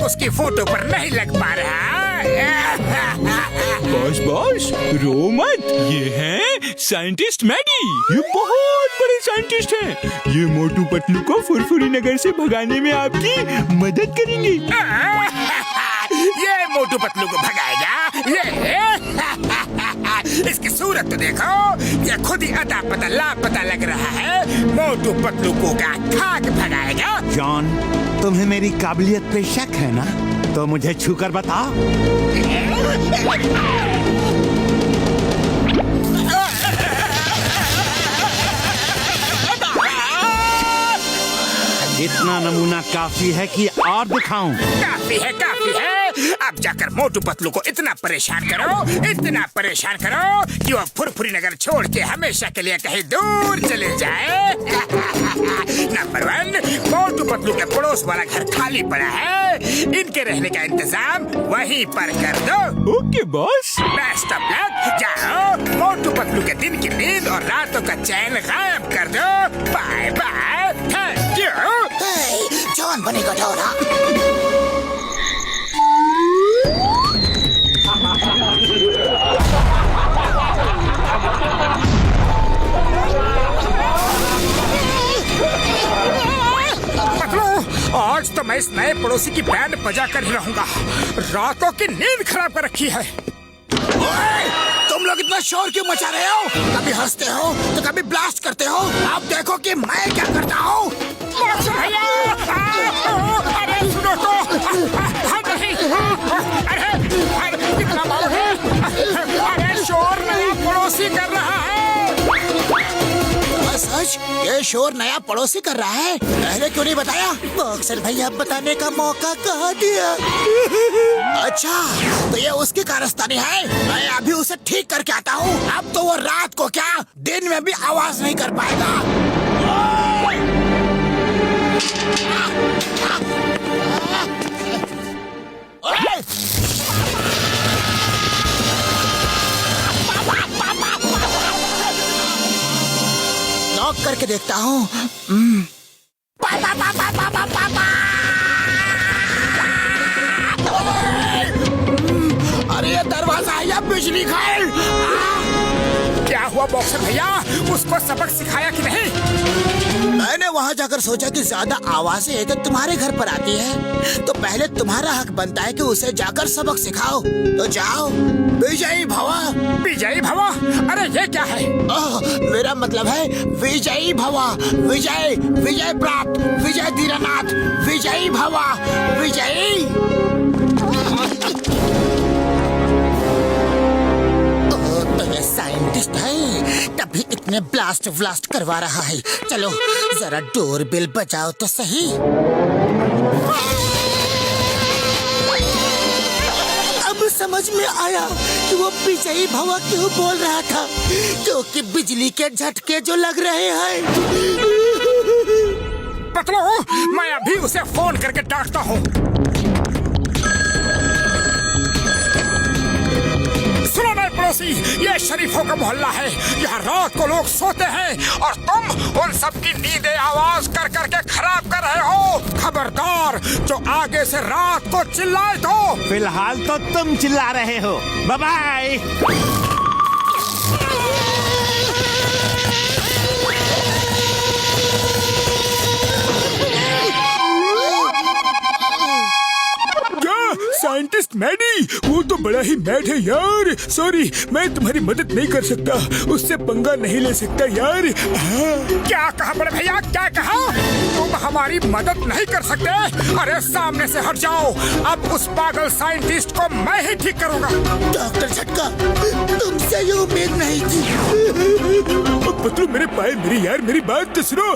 उसकी फोटो पर नहीं लग पा रहा। बॉस बॉस रो मत, ये हैं साइंटिस्ट मैडी। ये बहुत बड़े साइंटिस्ट हैं। ये मोटू पतलू को फुरफुरी नगर से भगाने में आपकी मदद करेंगे। ये मोटू पतलू को भगाएगा? ये इसकी सूरत तो देखो, ये खुद ही अता पता लापता लग रहा है। मोटू पतलू को क्या खाक भगाएगा? जॉन, तुम्हें मेरी काबिलियत पे शक है ना? तो मुझे छूकर बताओ। इतना नमूना काफी है कि और दिखाऊं? काफी है, काफी है। अब जाकर मोटू पतलू को इतना परेशान करो कि वो फुरफुरी नगर छोड़ के हमेशा के लिए कहीं दूर चले जाए। नंबर 1, मोटू पतलू के पड़ोस वाला घर खाली पड़ा है। इनके रहने का इंतजाम वहीं पर कर दो। Okay boss. Best of luck. जाओ, मोटू पतलू के दिन की नींद और रातों का चैन गायब कर दो। Bye bye, thank you. John बनेगा डोरा। आज तो मैं इस नए पड़ोसी की बैंड बजा कर ही रहूंगा। रातों की नींद खराब कर रखी है। तुम लोग इतना शोर क्यों मचा रहे हो? कभी हंसते हो तो कभी ब्लास्ट करते हो। अब देखो कि मैं क्या करता हूँ। भैया, अरे सुनो तो। अरे कितना बड़ा है। अरे शोर नया पड़ोसी कर रहा है। सच? ये शोर नया पड़ोसी कर रहा है? पहले क्यों नहीं बताया? बॉक्सर भैया बताने का मौका कहाँ दिया? अच्छा, तो ये उसकी कारस्तानी है। मैं अभी उसे ठीक करके आता हूँ। अब तो वो रात को क्या, दिन में भी आवाज नहीं कर पाएगा। नॉक करके देखता हूँ। अरे ये दरवाजा है या बिजली खाए? क्या हुआ बॉक्सर भैया, उसको सबक सिखाया कि नहीं? मैंने वहाँ जाकर सोचा कि ज्यादा आवाजें तो तुम्हारे घर पर आती है, तो पहले तुम्हारा हक बनता है कि उसे जाकर सबक सिखाओ। तो जाओ। विजयी भवा। विजयी भवा? अरे ये क्या है? मेरा मतलब है विजयी भवा। विजय, विजय प्राप्त, विजय धीरनाथ, विजयी भवा, विजयी। तो ये साइंटिस्ट है, तभी इतने ब्लास्ट व्लास्ट करवा रहा है। चलो जरा डोर बेल बजाओ तो सही। अब समझ में आया कि वो विजयी भवा क्यों बोल रहा था, क्योंकि बिजली के झटके जो लग रहे हैं। पतलू, मैं अभी उसे फोन करके डांटता हूँ। सुनो नए पड़ोसी, ये शरीफों का मोहल्ला है। यहाँ रात को लोग सोते हैं और तुम उन सबकी नींदें आवाज कर करके खराब कर रहे हो। खबरदार, जो आगे से रात को चिल्लाए तो। फिलहाल तो तुम चिल्ला रहे हो। Bye bye. साइंटिस्ट मैडी, वो तो बड़ा ही मैड है यार। सॉरी, मैं तुम्हारी मदद नहीं कर सकता, उससे पंगा नहीं ले सकता यार। क्या कहा बड़े भैया, क्या कहा? तुम हमारी मदद नहीं कर सकते? अरे सामने से हट जाओ। अब उस पागल साइंटिस्ट को मैं ही ठीक करूंगा। डॉक्टर झटका, तुमसे ये उम्मीद नहीं थी। पतलू मेरे पाए, मेरी यार, मेरी बात तो सुनो।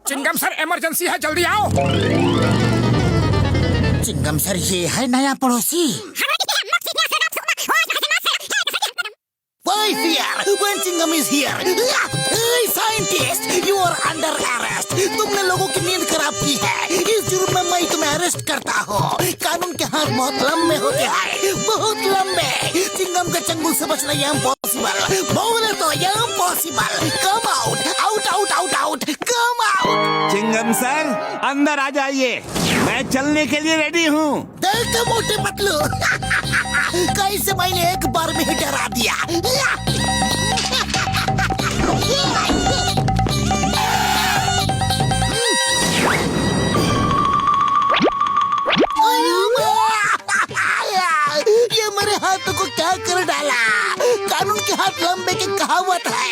चिंगम सर, इमरजेंसी है, जल्दी आओ। चिंगम सर, ये है नया पड़ोसी। Why fear when Chingam is here? Hey scientist, you are under arrest. तुमने लोगों की नींद खराब की है। इस जुर्म में मैं तुम्हें अरेस्ट करता हूँ। कानून के हाथ बहुत लंबे होते हैं, बहुत लंबे। चिंगम के चंगुल से बचना ये इम्पॉसिबल। बोले तो ये impossible. Come out, out, out, out, out. Come out. Singham sir, अंदर आ जाइए, मैं चलने के लिए रेडी हूँ। देखो मोटे पतलू, कैसे मैंने एक बार में ही डरा दिया। ये मेरे हाथों को क्या कर डाला? कानून के हाथ लंबे की कहावत है।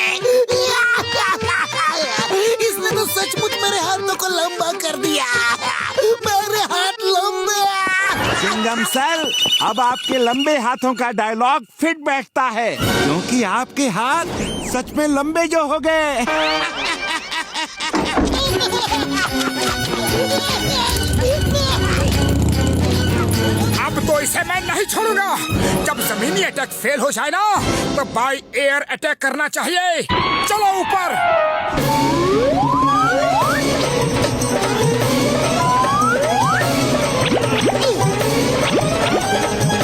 इसने तो सचमुच मेरे हाथों को लंबा कर दिया। मेरे हाथ लंबे। सिंघम सर, अब आपके लंबे हाथों का डायलॉग फिट बैठता है, क्योंकि आपके हाथ सच में लंबे जो हो गए। अब तो इसे मैं नहीं छोड़ूंगा। जब जमीनी अटैक फेल हो जाए ना, तो बाय एयर अटैक करना चाहिए। चलो ऊपर।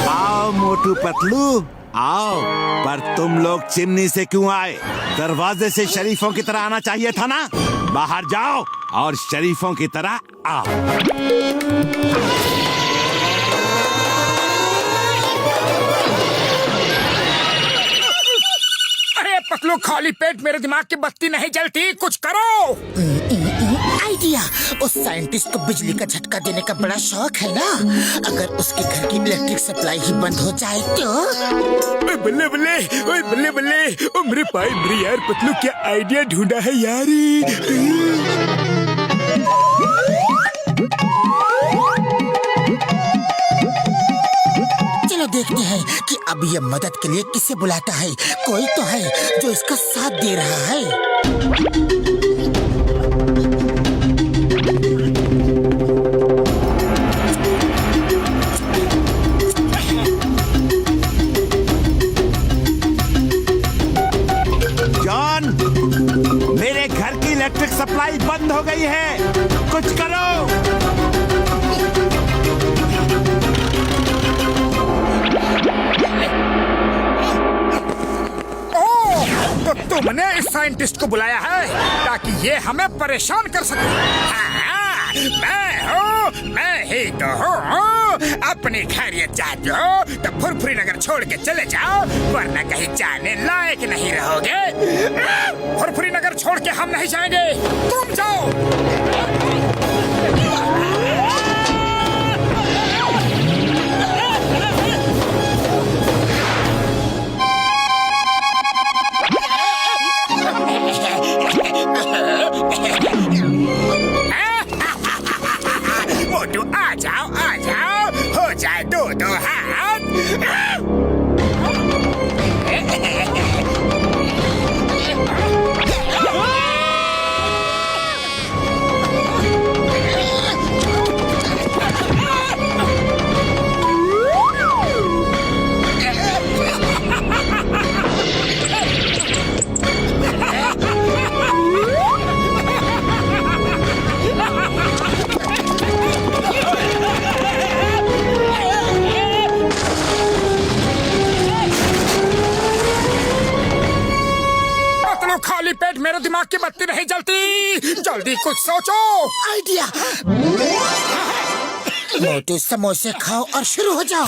आओ मोटू पतलू, आओ। पर तुम लोग चिमनी से क्यों आए? दरवाजे से शरीफों की तरह आना चाहिए था ना। बाहर जाओ और शरीफों की तरह आओ। पतलू, खाली पेट मेरे दिमाग की बत्ती नहीं जलती, कुछ करो। आइडिया। उस साइंटिस्ट को बिजली का झटका देने का बड़ा शौक है ना। अगर उसके घर की इलेक्ट्रिक सप्लाई ही बंद हो जाए तो। बल्ले बल्ले, ओए बल्ले बल्ले, ओ मेरे भाई, मेरे यार पतलू, क्या आइडिया ढूंढा है यारी। चलो देखते हैं कि अब ये मदद के लिए किसे बुलाता है। कोई तो है जो इसका साथ दे रहा है। जॉन, मेरे घर की इलेक्ट्रिक सप्लाई बंद हो गई है, कुछ करो। तो तुमने इस साइंटिस्ट को बुलाया है ताकि ये हमें परेशान कर सके। हाँ, मैं ही तो हूँ। अपनी खैरियत चाहते हो तो फुरफुरी नगर छोड़ के चले जाओ, वरना कहीं जाने लायक नहीं रहोगे। फुरफुरी नगर छोड़ के हम नहीं जाएंगे, तुम जाओ। मोटू, आ जाओ, हो जाए दो हाथ। खाली पेट मेरे दिमाग की बत्ती नहीं जलती, जल्दी कुछ सोचो। आइडिया। मोटू, समोसे खाओ और शुरू हो जाओ।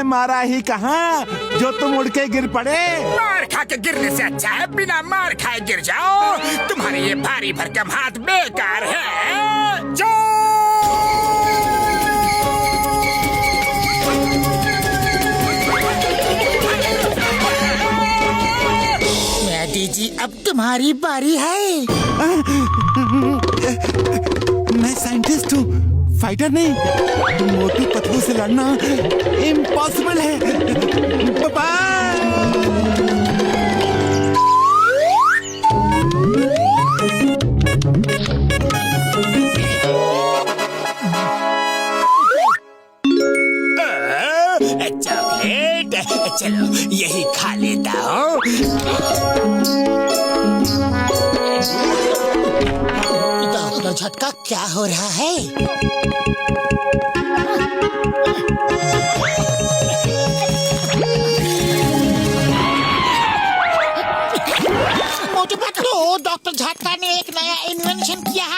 मारा ही कहाँ जो तुम उड़ के गिर पड़े। मार खा के गिरने से अच्छा है बिना मार खाए गिर जाओ। तुम्हारे ये भारी भरकम हाथ बेकार है। जो मैडी जी, अब तुम्हारी बारी है। मैं साइंटिस्ट हूँ, फाइटर नहीं, मोटू पतलू से लड़ना इम्पॉसिबल है। बाय। चॉकलेट, चलो यही खा लेता हूँ। डॉक्टर झटका क्या हो रहा है? मोटू पतलू, डॉक्टर झटका ने एक नया इन्वेंशन किया है।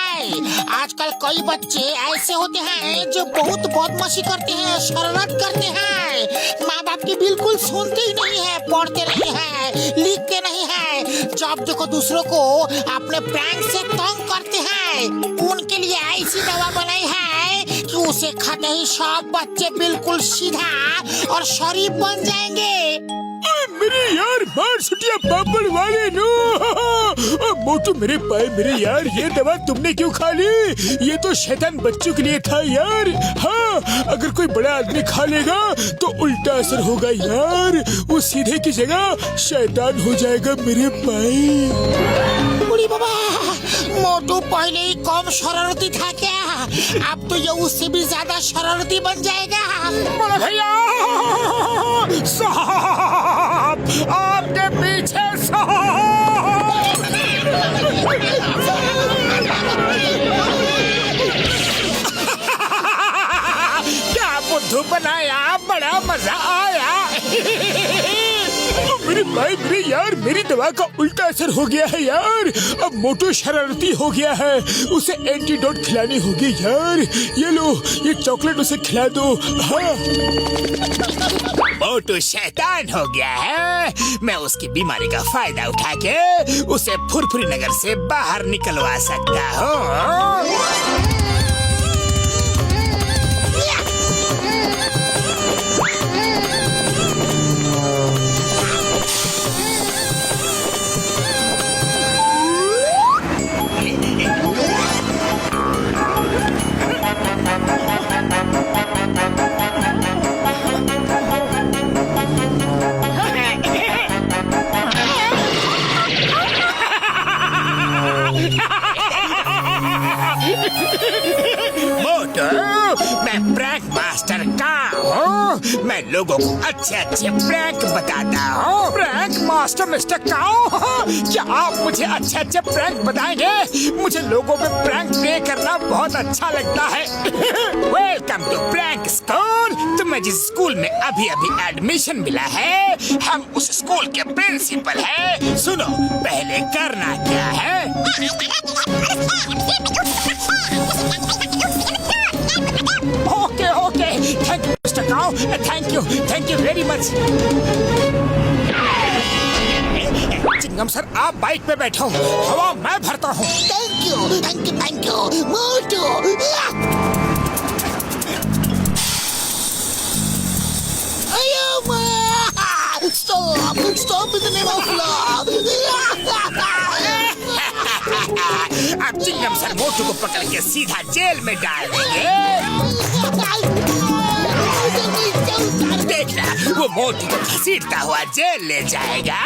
आजकल कई बच्चे ऐसे होते हैं जो बहुत बदमाशी करते हैं, शरारत करते हैं, माँ बाप की बिल्कुल सुनते ही नहीं है, पढ़ते नहीं है, लिखते नहीं है। जब देखो दूसरों को अपने प्रैंक से तंग करते हैं। उनके लिए ऐसी दवा बनाई है कि उसे खाते ही सब बच्चे बिल्कुल सीधा और शरीफ बन जाएंगे। मेरे यार बार सुटिया पापड़ वाले नो। मोटू मेरे पाए मेरे यार, ये दवा तुमने क्यों खा ली? ये तो शैतान बच्चों के लिए था यार। हाँ, अगर कोई बड़ा आदमी खा लेगा तो उल्टा असर होगा यार, वो सीधे की जगह शैतान हो जाएगा मेरे भाई। बुढ़ी बाबा, मोटू पहले ही कम शरारती था क्या? अब तो ये उससे भी ज्यादा शरारती बन जाएगा। बोलो भैया, साहब आपके पीछे क्या बुद्धू बनाया, बड़ा मजा आया। मेरे भाई मेरे यार, मेरी दवा का उल्टा असर हो गया है यार। अब मोटू शरारती हो गया है, उसे एंटीडोट खिलानी होगी यार। ये लो, ये चॉकलेट उसे खिला दो। हाँ। मोटू शैतान हो गया है। मैं उसकी बीमारी का फायदा उठा के उसे फुरफुरी नगर से बाहर निकलवा सकता हूँ। मैं प्रैंक मास्टर का हूँ। मैं लोगों को अच्छे अच्छे प्रैंक बताता हूँ। प्रैंक मास्टर मिस्टर काओ, क्या आप मुझे अच्छे अच्छे प्रैंक बताएंगे? मुझे लोगों पे प्रैंक प्ले करना बहुत अच्छा लगता है। Welcome to prank school. तुम्हें जिस स्कूल में अभी अभी एडमिशन मिला है, हम उस स्कूल के प्रिंसिपल हैं। सुनो, पहले करना क्या है। Okay okay, thank you mister Kao, thank you very much. Chingum sir, आप बाइक पे बैठो, हवा मैं भरता हूँ। Thank you Motu. Stop in the name of love. अब चिंगम सर मोटू को पकड़ के सीधा जेल में डाल देंगे। देखना, वो मोटू को घसीटता हुआ जेल ले जाएगा।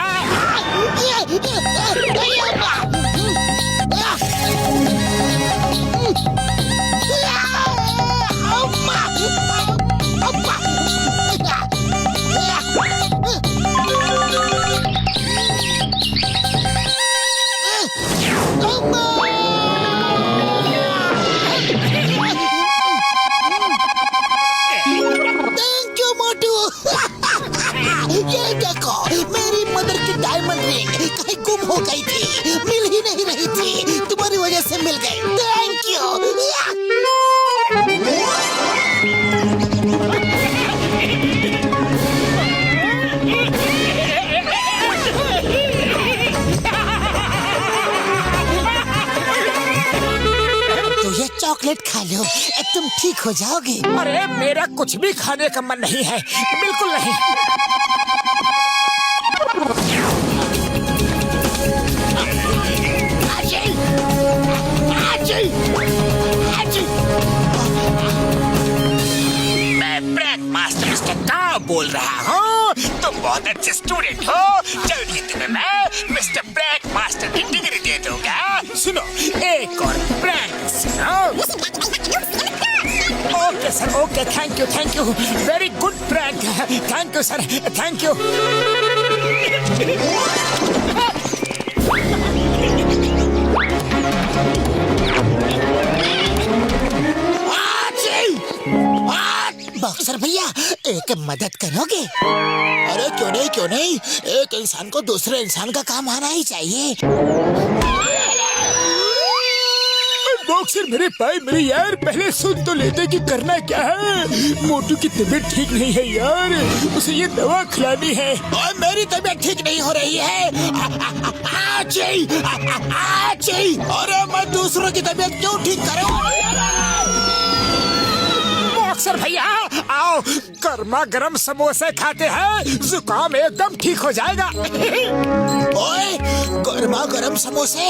ये देखो, मेरी मदर की डायमंड रिंग कहीं गुम हो गई थी, मिल ही नहीं रही थी, तुम्हारी वजह से मिल गई। Thank you. तो ये चॉकलेट खा लो, तुम ठीक हो जाओगे। अरे मेरा कुछ भी खाने का मन नहीं है, बिल्कुल नहीं। बहुत अच्छे स्टूडेंट हो, जल्दी तुम्हें मैं मिस्टर प्रैंक मास्टर की डिग्री दे दूंगा। सुनो, एक और प्रैंक सुनो। Okay sir, okay, thank you, very good prank, thank you sir, thank you. Boxer भैया, एक मदद करोगे? अरे क्यों नहीं, एक इंसान को दूसरे इंसान का काम आना ही चाहिए। बॉक्सर मेरे भाई मेरे यार, पहले सुन तो लेते कि करना क्या है। मोटू की तबीयत ठीक नहीं है यार, उसे ये दवा खिलानी है। और मेरी तबीयत ठीक नहीं हो रही है। अरे मैं दूसरों की तबीयत क्यों ठीक करूं? बॉक्सर भैया आओ, गर्मा गर्म समोसे खाते हैं, जुकाम एकदम ठीक हो जाएगा। ओए, गर्मा गर्म समोसे,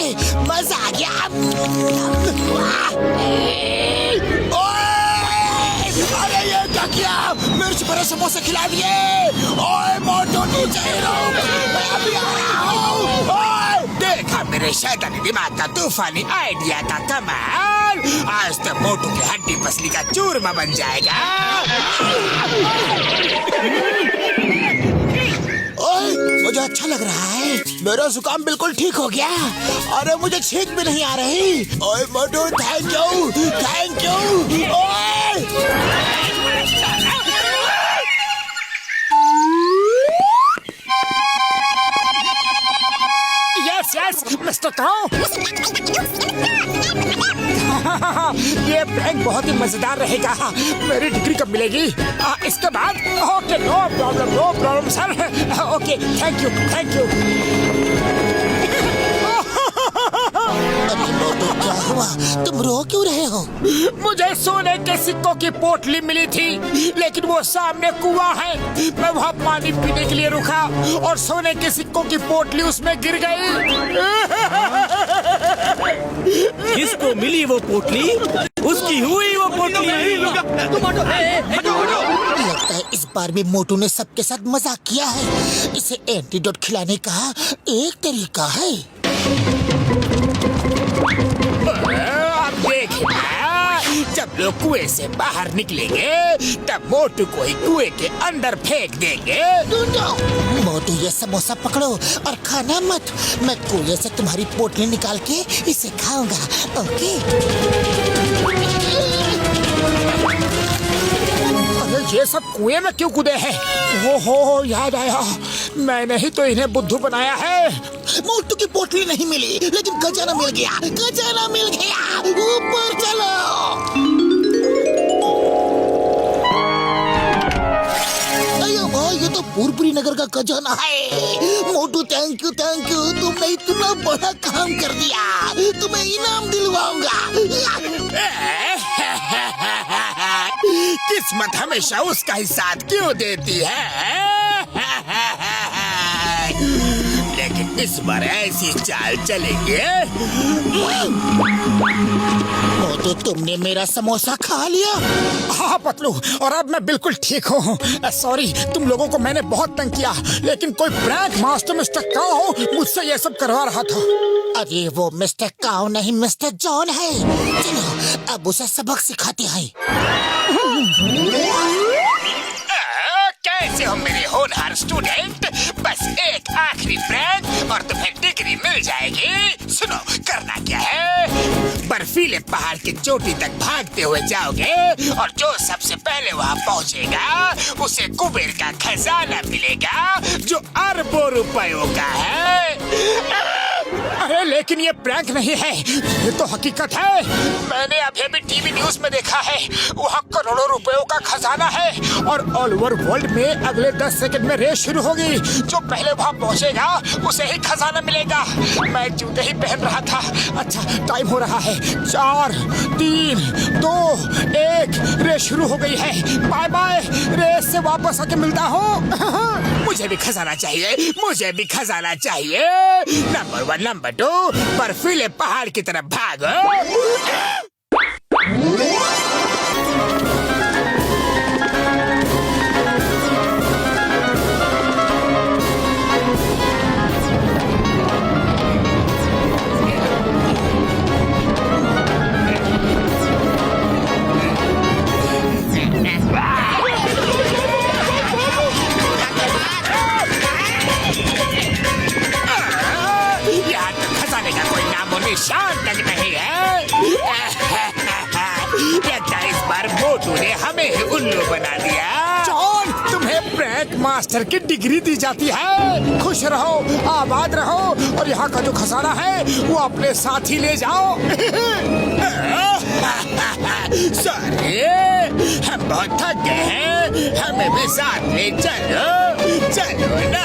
मजा आ गया। अरे ये क्या किया? मिर्च भरे समोसे खिला दिए। ओए मोटू नीचे रुक, मैं अभी आ रहा हूँ। देखा मेरे शैतानी दिमाग का तूफानी आइडिया का कमाल, आज तो मोटू की हड्डी पसली का चूरमा बन जाएगा। ओए, मुझे अच्छा लग रहा है, मेरा जुकाम बिल्कुल ठीक हो गया। अरे मुझे छींक भी नहीं आ रही। ओए मोटू, थैंक यू। यस मिस्टर काऊ, ये प्रैंक बहुत ही मजेदार रहेगा। मेरी डिग्री कब मिलेगी? इसके बाद? Okay, no problem sir. Okay, thank you. अरे मोटू, क्या हुआ? तुम रो क्यों रहे हो? मुझे सोने के सिक्कों की पोटली मिली थी, लेकिन वो सामने कुआं है। मैं वहाँ पानी पीने के लिए रुका और सोने के सिक्कों की पोटली उसमें गिर गई। किसको मिली वो पोटली? उसकी हुई वो पोटली। लगता है इस बार भी मोटू ने सबके साथ मजाक किया है। इसे एंटीडोट खिलाने का एक तरीका है। अब देखना, जब लोग कुएं से बाहर निकलेंगे तब मोटू को ही कुएं के अंदर फेंक देंगे। मोटू, ये समोसा पकड़ो और खाना मत। मैं कुएं से तुम्हारी पोटली निकाल के इसे खाऊंगा। ओके? अरे ये सब कुएं में क्यों कूदे हैं? ओहो, याद आया, मैंने ही तो इन्हें बुद्धू बनाया है। मोटू की पोटली नहीं मिली, लेकिन खजाना मिल गया। ऊपर चलो। अयो भाई, ये तो पूर्वी नगर का खजाना है। मोटू, थैंक यू। तुमने इतना बड़ा काम कर दिया। तुम्हें इनाम दिलवाऊंगा। किस्मत हमेशा उसका ही साथ क्यों देती है? लेकिन इस बार ऐसी चाल चलेंगे। मोटू, तुमने मेरा समोसा खा लिया। हाँ पतलू, और अब मैं बिल्कुल ठीक हूँ। सॉरी, तुम लोगों को मैंने बहुत तंग किया, लेकिन कोई प्रैंक मास्टर मिस्टर काऊ मुझसे ये सब करवा रहा था। अरे वो मिस्टर काऊ नहीं, मिस्टर जॉन है। चलो अब उसे सबक सिखाते हैं। कैसे हो मेरे होनहार स्टूडेंट? बस एक आखिरी प्रैंक और तुम्हें डिग्री मिल जाएगी। सुनो, करना क्या है, बर्फीले पहाड़ की चोटी तक भागते हुए जाओगे और जो सबसे पहले वहाँ पहुँचेगा उसे कुबेर का खजाना मिलेगा, जो अरबों रुपयों का है। अरे लेकिन ये प्रैंक नहीं है, ये तो हकीकत है। मैंने अभी टीवी न्यूज में देखा है, वहाँ करोड़ों रुपयों का खजाना है और ऑल ओवर वर्ल्ड में अगले 10 सेकंड में रेस शुरू होगी। जो पहले वहाँ पहुँचेगा उसे ही खजाना मिलेगा। मैं जूते ही पहन रहा था। अच्छा, टाइम हो रहा है। 4, 3, 2, 1, रेस शुरू हो गई है। बाय बाय, रेस से वापस आके मिलता हूँ। मुझे भी खजाना चाहिए, मुझे भी खजाना चाहिए। नंबर 1, नंबर 2, बर्फीले पहाड़ की तरफ भागो। निशान तक नहीं है। लगता है इस बार मोटू ने हमें ही उल्लू बना दिया। जॉन, तुम्हें प्रैंक मास्टर की डिग्री दी जाती है। खुश रहो, आबाद रहो और यहाँ का जो खजाना है वो अपने साथ ही ले जाओ। सॉरी, हम बहुत थक गए हैं, हमें भी साथ ले चलो, चलो ना।